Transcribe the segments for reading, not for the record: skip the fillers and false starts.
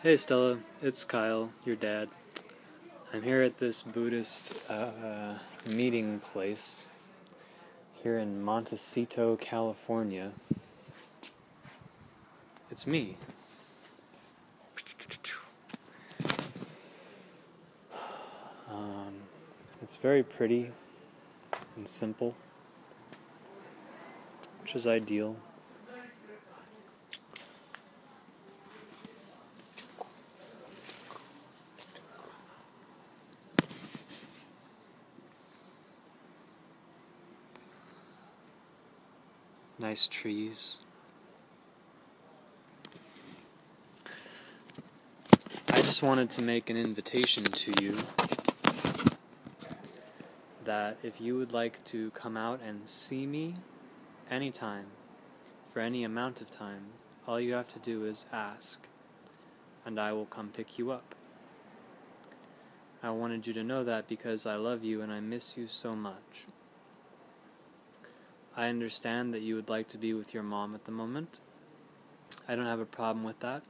Hey Stella, it's Kyle, your dad. I'm here at this Buddhist meeting place here in Montecito, California. It's me. It's very pretty and simple, which is ideal. Nice trees. I just wanted to make an invitation to you that if you would like to come out and see me anytime, for any amount of time, all you have to do is ask, and I will come pick you up. I wanted you to know that because I love you and I miss you so much. I understand that you would like to be with your mom at the moment. I don't have a problem with that.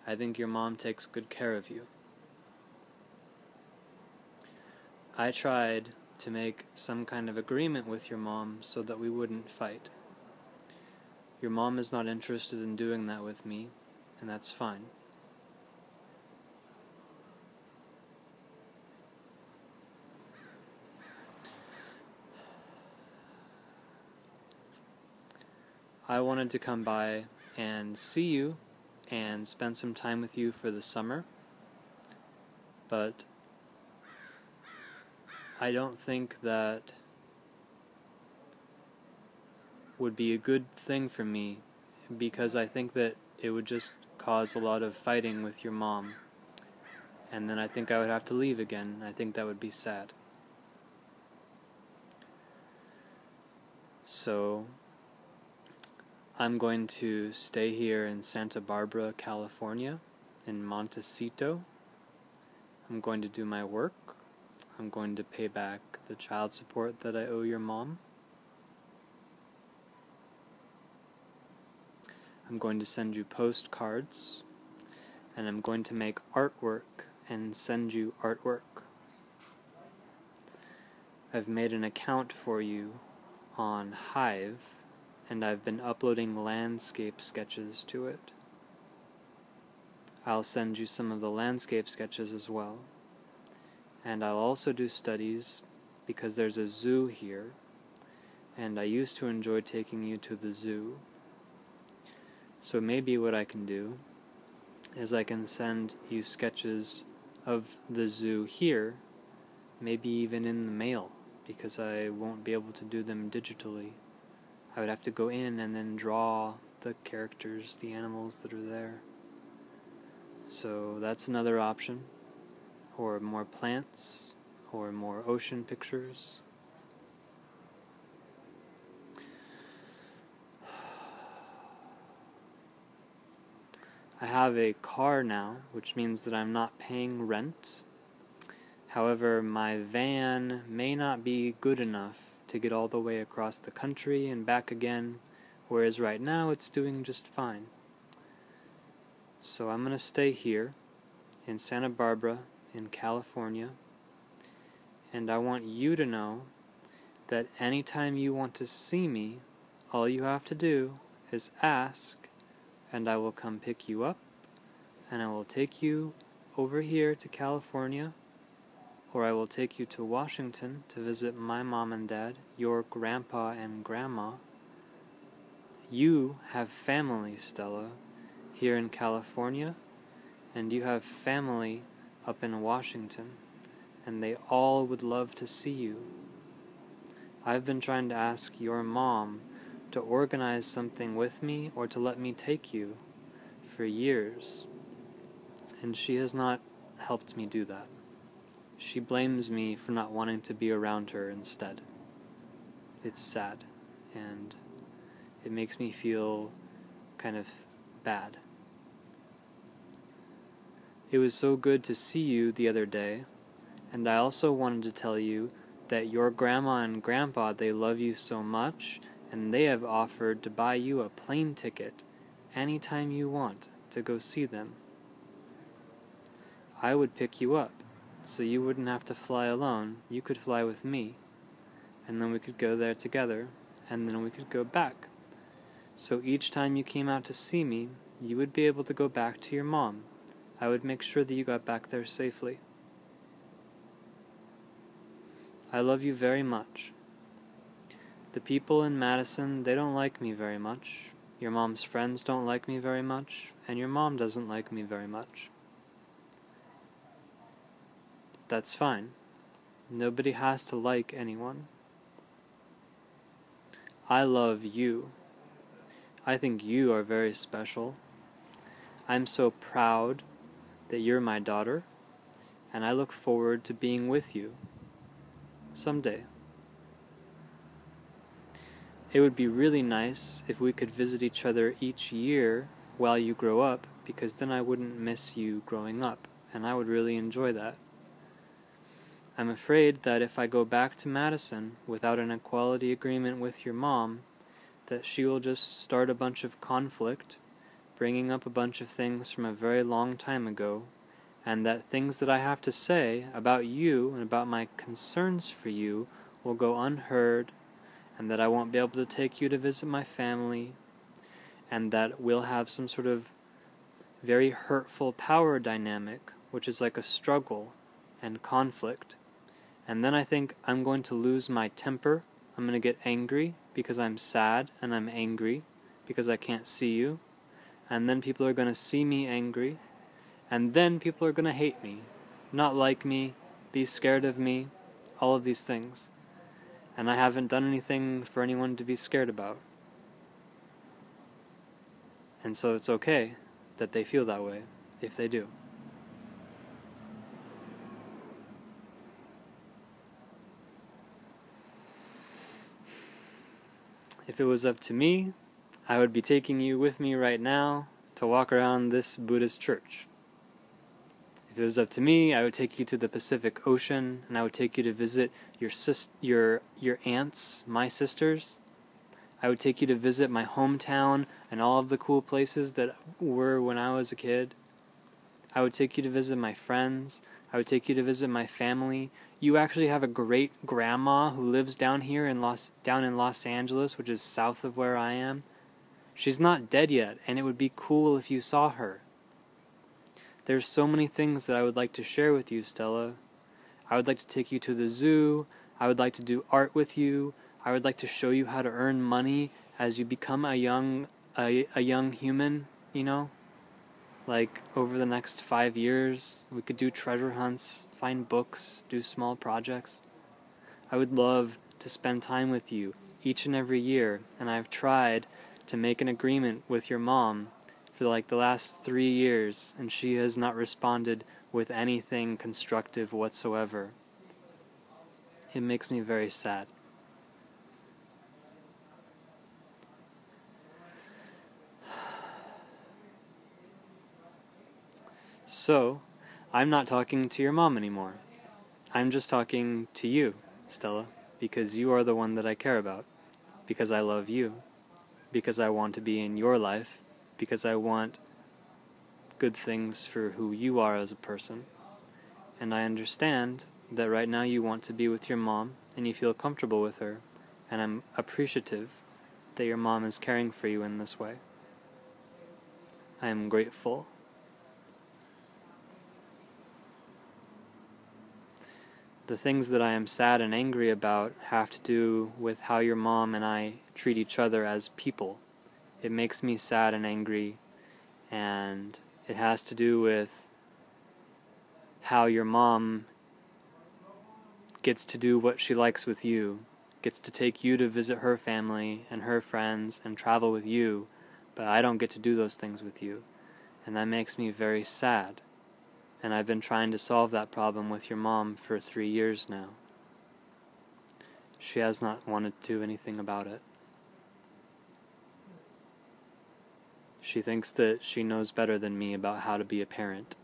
I think your mom takes good care of you. I tried to make some kind of agreement with your mom so that we wouldn't fight. Your mom is not interested in doing that with me, and that's fine. I wanted to come by and see you and spend some time with you for the summer, but I don't think that would be a good thing for me, because I think that it would just cause a lot of fighting with your mom, and then I think I would have to leave again. I think that would be sad. So I'm going to stay here in Santa Barbara, California, in Montecito. I'm going to do my work. I'm going to pay back the child support that I owe your mom. I'm going to send you postcards, and I'm going to make artwork and send you artwork. I've made an account for you on Hive, and I've been uploading landscape sketches to it. I'll send you some of the landscape sketches as well. And I'll also do studies, because there's a zoo here, and I used to enjoy taking you to the zoo. So maybe what I can do is I can send you sketches of the zoo here, maybe even in the mail, because I won't be able to do them digitally. I would have to go in and then draw the characters, the animals that are there. So that's another option. Or more plants, or more ocean pictures. I have a car now, which means that I'm not paying rent. However, my van may not be good enough to get all the way across the country and back again, whereas right now it's doing just fine. So I'm going to stay here in Santa Barbara, in California, and I want you to know that anytime you want to see me, all you have to do is ask, and I will come pick you up, and I will take you over here to California, or I will take you to Washington to visit my mom and dad, your grandpa and grandma. You have family, Stella, here in California, and you have family up in Washington, and they all would love to see you. I've been trying to ask your mom to organize something with me or to let me take you for years, and she has not helped me do that. She blames me for not wanting to be around her instead. It's sad, and it makes me feel kind of bad. It was so good to see you the other day, and I also wanted to tell you that your grandma and grandpa, they love you so much, and they have offered to buy you a plane ticket anytime you want to go see them. I would pick you up, so you wouldn't have to fly alone. You could fly with me, and then we could go there together, and then we could go back. So each time you came out to see me, you would be able to go back to your mom. I would make sure that you got back there safely. I love you very much. The people in Madison, they don't like me very much. Your mom's friends don't like me very much, and your mom doesn't like me very much. That's fine. Nobody has to like anyone. I love you. I think you are very special. I'm so proud that you're my daughter, and I look forward to being with you someday. It would be really nice if we could visit each other each year while you grow up, because then I wouldn't miss you growing up, and I would really enjoy that. I'm afraid that if I go back to Madison without an equality agreement with your mom, that she will just start a bunch of conflict, bringing up a bunch of things from a very long time ago, and that things that I have to say about you and about my concerns for you will go unheard, and that I won't be able to take you to visit my family, and that we'll have some sort of very hurtful power dynamic, which is like a struggle and conflict. And then I think I'm going to lose my temper. I'm going to get angry because I'm sad, and I'm angry because I can't see you. And then people are going to see me angry, and then people are going to hate me, not like me, be scared of me, all of these things. And I haven't done anything for anyone to be scared about. And so it's okay that they feel that way, if they do. If it was up to me, I would be taking you with me right now to walk around this Buddhist church. If it was up to me, I would take you to the Pacific Ocean, and I would take you to visit your aunts, my sisters. I would take you to visit my hometown and all of the cool places that were when I was a kid. I would take you to visit my friends. I would take you to visit my family. You actually have a great grandma who lives down here in Los Angeles, which is south of where I am. She's not dead yet, and it would be cool if you saw her. There's so many things that I would like to share with you, Stellah. I would like to take you to the zoo. I would like to do art with you. I would like to show you how to earn money as you become a young human, you know? Like, over the next 5 years, we could do treasure hunts, find books, do small projects. I would love to spend time with you each and every year, and I've tried to make an agreement with your mom for like the last 3 years, and she has not responded with anything constructive whatsoever. It makes me very sad. So, I'm not talking to your mom anymore. I'm just talking to you, Stellah, because you are the one that I care about, because I love you, because I want to be in your life, because I want good things for who you are as a person. And I understand that right now you want to be with your mom, and you feel comfortable with her, and I'm appreciative that your mom is caring for you in this way. I am grateful. The things that I am sad and angry about have to do with how your mom and I treat each other as people. It makes me sad and angry, and it has to do with how your mom gets to do what she likes with you, gets to take you to visit her family and her friends and travel with you, but I don't get to do those things with you, and that makes me very sad. And I've been trying to solve that problem with your mom for 3 years now. She has not wanted to do anything about it. She thinks that she knows better than me about how to be a parent.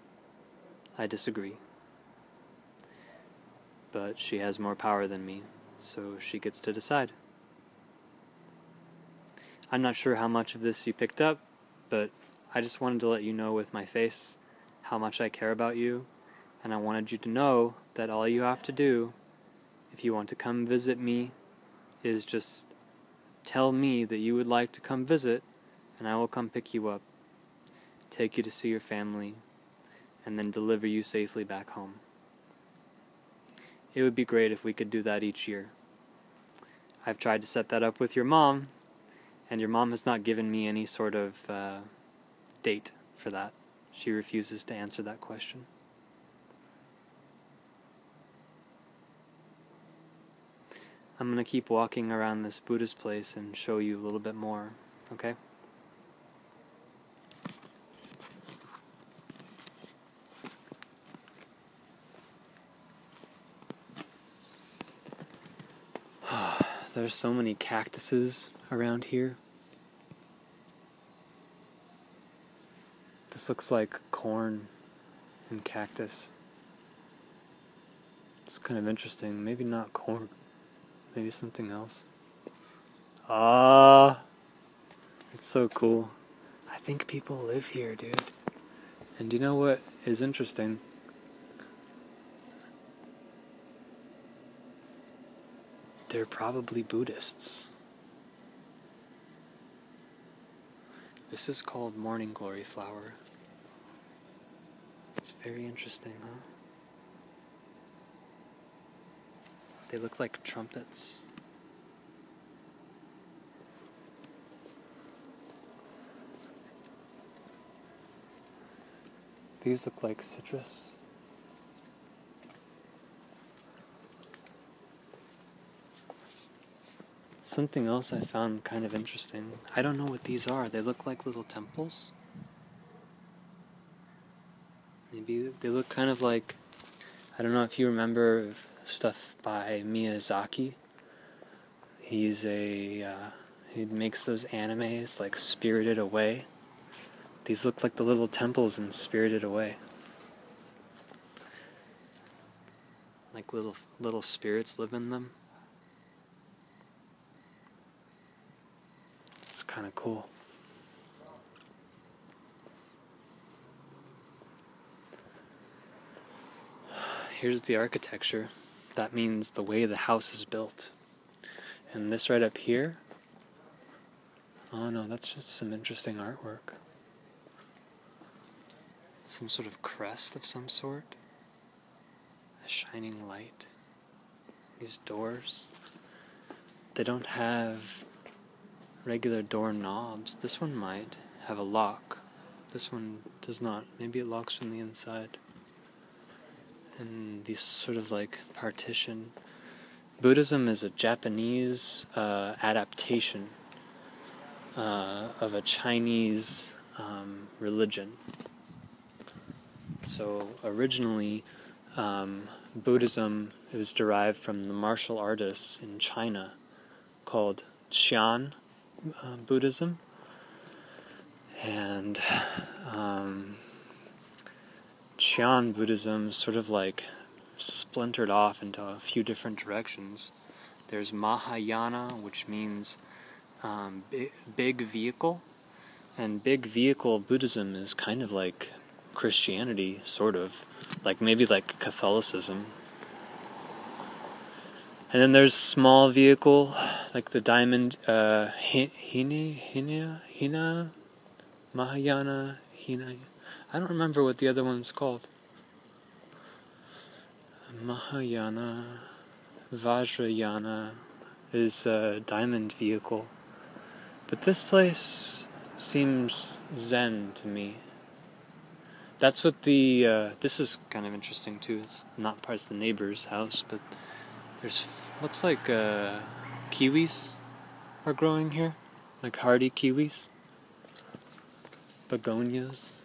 I disagree. But she has more power than me, so she gets to decide. I'm not sure how much of this you picked up, but I just wanted to let you know with my face how much I care about you, And I wanted you to know that all you have to do, if you want to come visit me, is just tell me that you would like to come visit, and I will come pick you up, take you to see your family, and then deliver you safely back home. It would be great if we could do that each year. I've tried to set that up with your mom, and your mom has not given me any sort of date for that. She refuses to answer that question. I'm going to keep walking around this Buddhist place and show you a little bit more, okay? There's so many cactuses around here. This looks like corn and cactus. It's kind of interesting. Maybe not corn. Maybe something else. It's so cool. I think people live here, dude. And do you know what is interesting? They're probably Buddhists. This is called morning glory flower. It's very interesting, huh? They look like trumpets. These look like citrus. Something else I found kind of interesting. I don't know what these are. They look like little temples. Maybe they look kind of like, I don't know if you remember stuff by Miyazaki. He makes those animes like Spirited Away. These look like the little temples in Spirited Away. Like little spirits live in them. It's kind of cool. Here's the architecture. That means the way the house is built. And this right up here, oh no, that's just some interesting artwork. Some sort of crest of some sort. A shining light. These doors. They don't have regular door knobs. This one might have a lock. This one does not. Maybe it locks from the inside. And these sort of like partition. Buddhism is a Japanese adaptation of a Chinese religion. So originally, Buddhism was derived from the martial artists in China called Qian Buddhism. And Qian Buddhism sort of like splintered off into a few different directions. There's Mahayana, which means big vehicle, and big vehicle Buddhism is kind of like Christianity, sort of, like maybe like Catholicism. And then there's small vehicle, like the diamond, Hina, Mahayana, Hina. I don't remember what the other one's called. Mahayana, Vajrayana is a diamond vehicle. But this place seems Zen to me. That's what this is kind of interesting too. It's not part of the neighbor's house, but looks like kiwis are growing here. Like hardy kiwis. Begonias.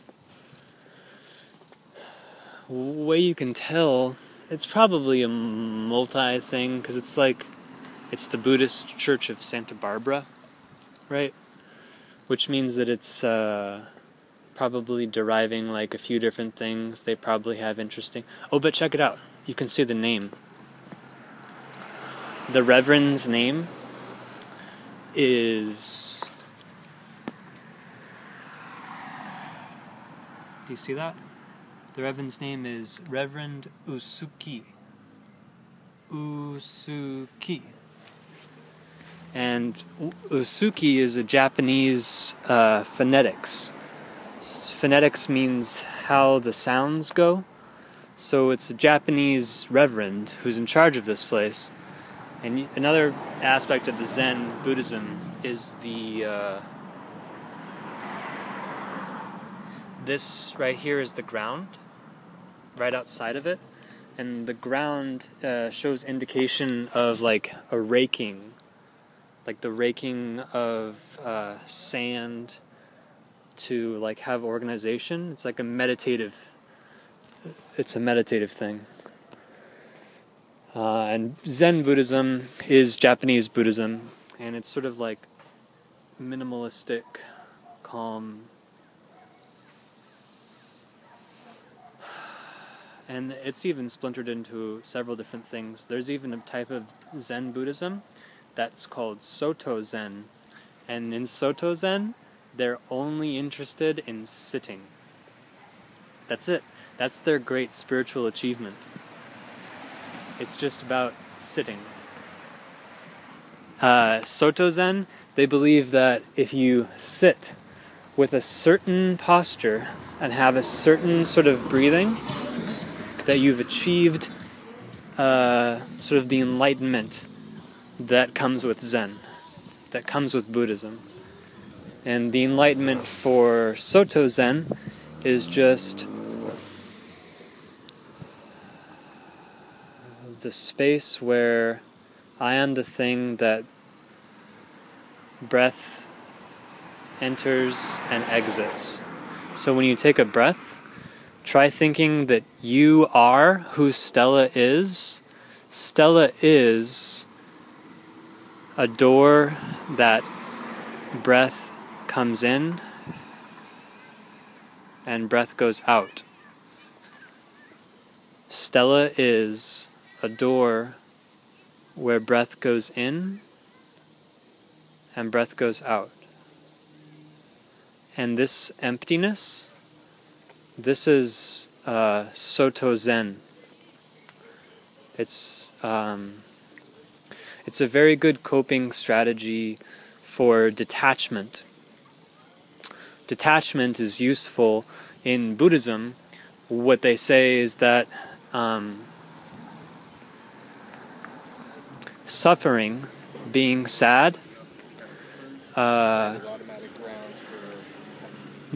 Way you can tell, it's probably a multi thing, because it's the Buddhist Church of Santa Barbara, right? Which means that it's probably deriving like a few different things. They probably have interesting... Oh, but check it out. You can see the name. The Reverend's name is... Do you see that? The Reverend's name is Reverend Usuki. Usuki. And Usuki is a Japanese phonetics. Phonetics means how the sounds go. So it's a Japanese reverend who's in charge of this place. And another aspect of the Zen Buddhism is this right here is the ground, right outside of it. And the ground shows indication of like a raking, like the raking of sand to like have organization. It's like a meditative thing. And Zen Buddhism is Japanese Buddhism, and it's sort of like minimalistic, calm. And it's even splintered into several different things. There's even a type of Zen Buddhism that's called Soto Zen. And in Soto Zen, they're only interested in sitting. That's it. That's their great spiritual achievement. It's just about sitting. Soto Zen, they believe that if you sit with a certain posture and have a certain sort of breathing, that you've achieved sort of the enlightenment that comes with Zen, that comes with Buddhism. And the enlightenment for Soto Zen is just the space where I am the thing that breath enters and exits. So when you take a breath, try thinking that you are who Stellah is. Stellah is a door that breath comes in and breath goes out. Stellah is a door where breath goes in and breath goes out. And this emptiness, this is Soto Zen. It's a very good coping strategy for detachment. Detachment is useful in Buddhism. What they say is that suffering, being sad,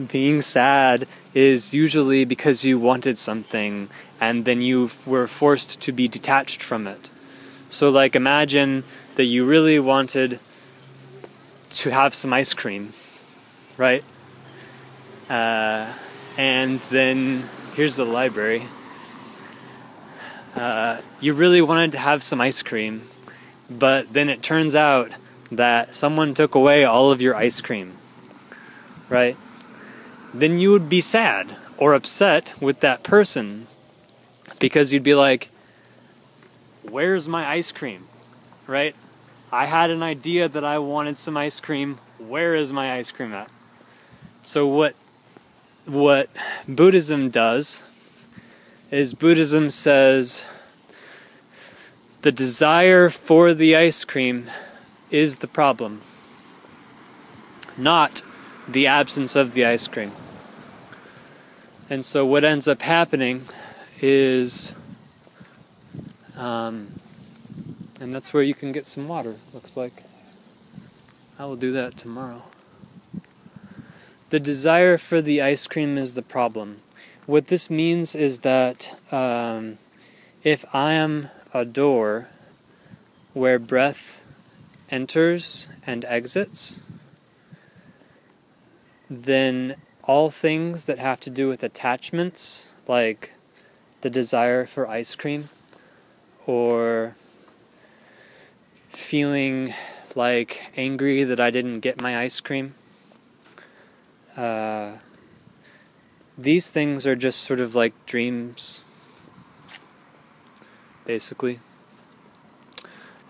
being sad is usually because you wanted something and then you were forced to be detached from it. So like imagine that you really wanted to have some ice cream, right? And then here's the library. You really wanted to have some ice cream, but then it turns out that someone took away all of your ice cream, right? Then you would be sad or upset with that person because you'd be like, where's my ice cream, right? I had an idea that I wanted some ice cream. Where is my ice cream at? So what Buddhism does is Buddhism says the desire for the ice cream is the problem, not the absence of the ice cream. And so what ends up happening is, and that's where you can get some water, looks like. I will do that tomorrow. The desire for the ice cream is the problem. What this means is that if I am a door where breath enters and exits, then all things that have to do with attachments, like the desire for ice cream, or feeling like angry that I didn't get my ice cream, these things are just sort of like dreams, basically.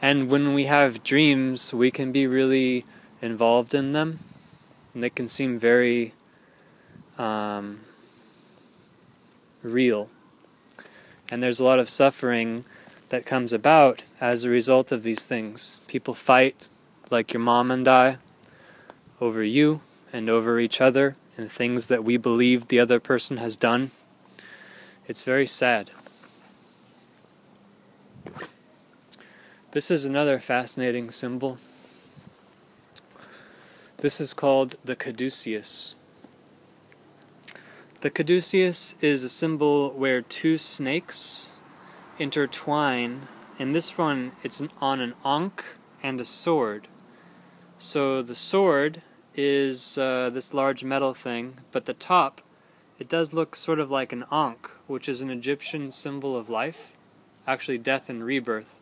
And when we have dreams, we can be really involved in them. And they can seem very real. And there's a lot of suffering that comes about as a result of these things. People fight, like your mom and I, over you and over each other and things that we believe the other person has done. It's very sad. This is another fascinating symbol. This is called the caduceus. The caduceus is a symbol where two snakes intertwine. In this one, it's on an ankh and a sword. So the sword is this large metal thing, but the top, it does look sort of like an ankh, which is an Egyptian symbol of life, actually death and rebirth,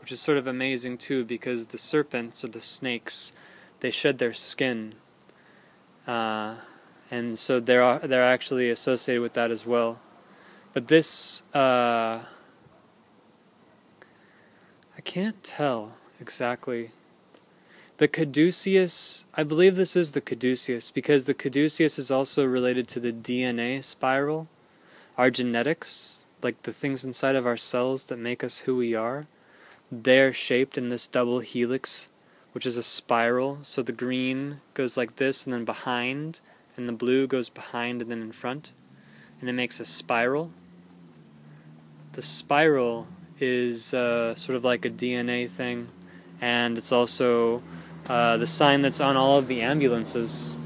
which is sort of amazing too, because the serpents or the snakes, they shed their skin, and so they're actually associated with that as well. But this, I can't tell exactly. The caduceus, I believe this is the caduceus, because the caduceus is also related to the DNA spiral, our genetics, like the things inside of our cells that make us who we are. They're shaped in this double helix, which is a spiral. So the green goes like this and then behind, and the blue goes behind and then in front, and it makes a spiral. The spiral is sort of like a DNA thing, and it's also the sign that's on all of the ambulances.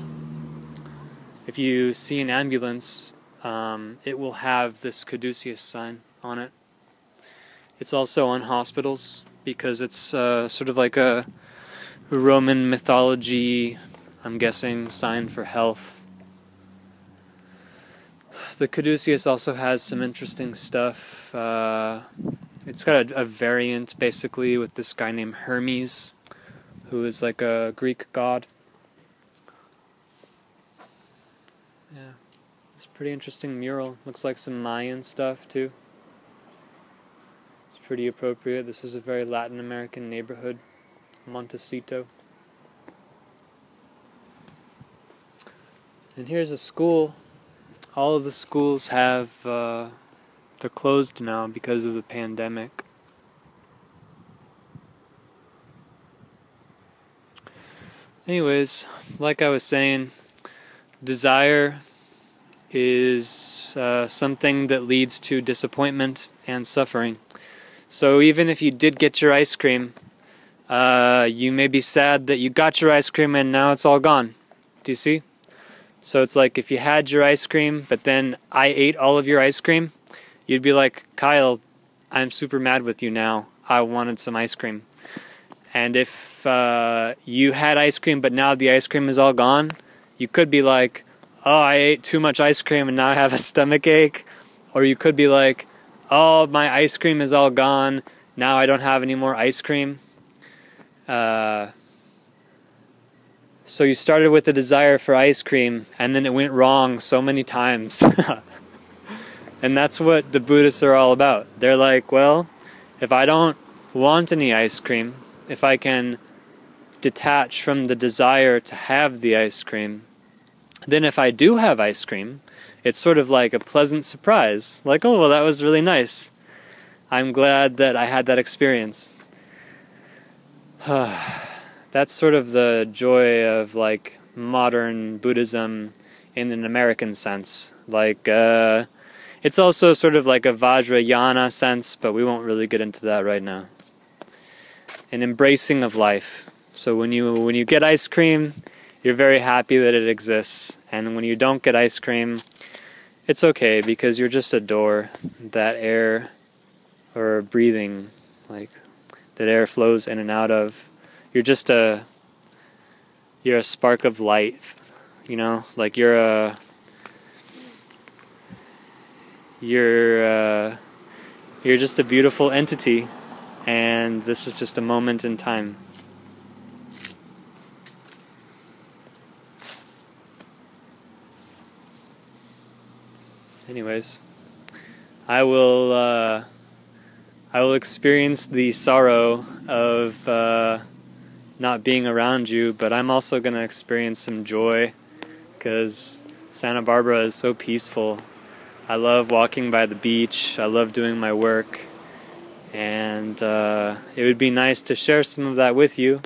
If you see an ambulance, it will have this caduceus sign on it. It's also on hospitals because it's sort of like a Roman mythology, I'm guessing, sign for health. The caduceus also has some interesting stuff. It's got a variant basically with this guy named Hermes, who is like a Greek god. Yeah, it's a pretty interesting mural. Looks like some Mayan stuff too. It's pretty appropriate. This is a very Latin American neighborhood, Montecito. And here's a school. All of the schools have, they're closed now because of the pandemic. Anyways, like I was saying, desire is something that leads to disappointment and suffering. So even if you did get your ice cream, you may be sad that you got your ice cream and now it's all gone. Do you see? So it's like if you had your ice cream, but then I ate all of your ice cream, you'd be like, Kyle, I'm super mad with you now. I wanted some ice cream. And if you had ice cream, but now the ice cream is all gone, you could be like, oh, I ate too much ice cream and now I have a stomach ache. Or you could be like, oh, my ice cream is all gone, now I don't have any more ice cream. So you started with a desire for ice cream, and then it went wrong so many times. And that's what the Buddhists are all about. They're like, well, if I don't want any ice cream, if I can detach from the desire to have the ice cream, then if I do have ice cream, it's sort of like a pleasant surprise. Like, oh, well, that was really nice. I'm glad that I had that experience. That's sort of the joy of, like, modern Buddhism in an American sense. Like, it's also sort of like a Vajrayana sense, but we won't really get into that right now. An embracing of life. So when you get ice cream, you're very happy that it exists. And when you don't get ice cream, it's okay, because you're just a door that air, or breathing, like, that air flows in and out of. You're a spark of light, you know, like you're just a beautiful entity, and this is just a moment in time. Anyways, I will experience the sorrow of not being around you, but I'm also going to experience some joy, because Santa Barbara is so peaceful. I love walking by the beach. I love doing my work. And it would be nice to share some of that with you.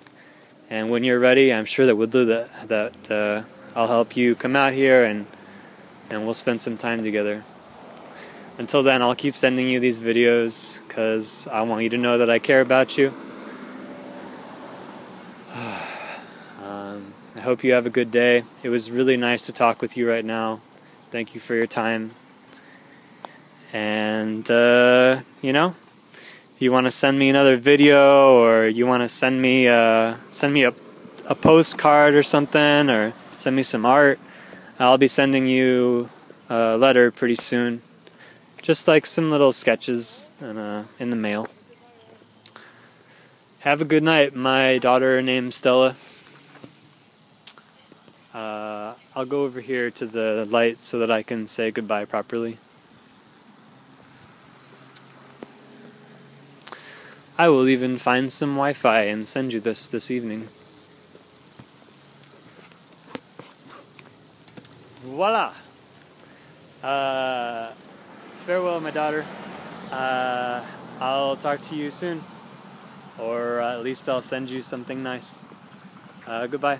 And when you're ready, I'm sure that we'll do that. I'll help you come out here and we'll spend some time together. Until then, I'll keep sending you these videos because I want you to know that I care about you. I hope you have a good day. It was really nice to talk with you right now. Thank you for your time. And, you know, if you want to send me another video, or you want to send me a postcard or something, or send me some art, I'll be sending you a letter pretty soon. Just like some little sketches in the mail. Have a good night. My daughter named Stella. I'll go over here to the light so that I can say goodbye properly. I will even find some Wi-Fi and send you this evening. Voila! Farewell, my daughter. I'll talk to you soon. Or at least I'll send you something nice. Goodbye.